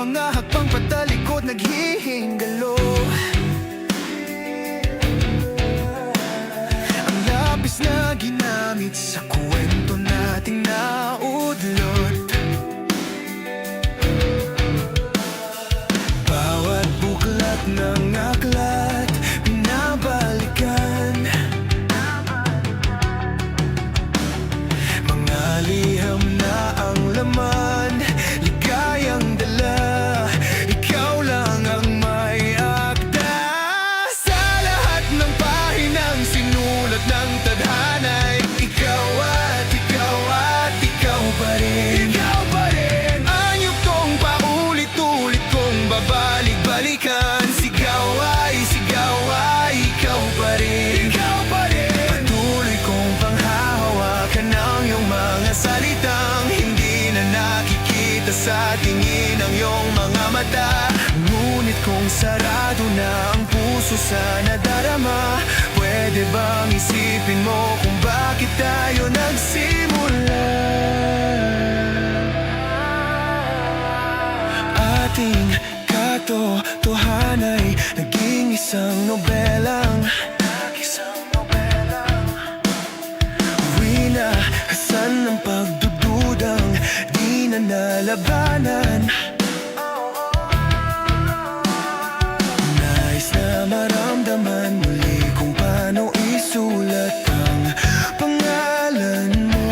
mga hakbang patalikod naghihingalo. Ang labis na ginamit sa kwento nating naudlot. Bawat buklat ng aklat pinabalikan, mga liham na ang laman, ligayang dala, ikaw lang ang may akda. Sa lahat ng pahinang sinulat ng tadhana'y ikaw at ikaw at ikaw pa rin. Ikaw pa rin ang yugtong paulit-ulit kong babalik-balikan. Sigaw ay ikaw pa rin. Ikaw pa rin. Patuloy kong panghahawakan ang iyong mga salitang hindi na nakikita sa tingin ng iyong mga mata. Ngunit kung sarado na ang puso sa nadarama, pwede bang isipin mo kung bakit tayo nagsimula? Ating katotohanay naging isang nobelang winahasan ng pagdududang di na nalabanan. Nais na maramdaman muli kung paano isulat ang pangalan mo.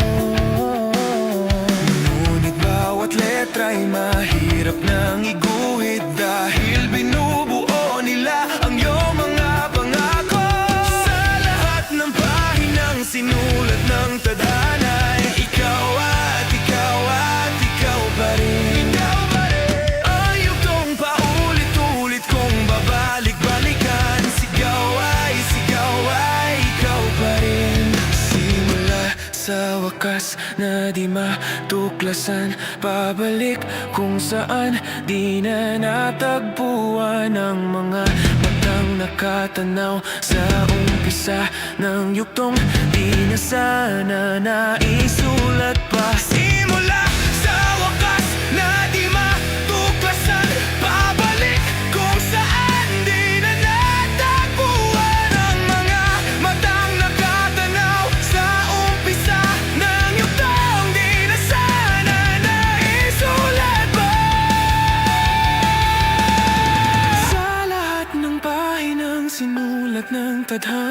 Ngunit bawat letra'y mahirap nang iguhit dahil binubuo nila ang iyong mga pangako. Sa lahat ng pahinang sinulat ng tadhana'y ikaw at ikaw pa rin. Ikaw pa rin ang yugtong paulit-ulit kong babalik-balikan. Sigaw ay ikaw pa rin. Simula sa wakas na di matuklasan, pabalik kung saan di na natagpuan ang mga matang nakatanaw sa umpisa ng yugtong di na sana naisulat pa. Simula sa wakas na di matuklasan, pabalik kung saan di na natagpuan ang mga matang nakatanaw sa umpisa ng yugtong di na sana naisulat pa. Sa lahat ng pahinang sinulat ng tadhana,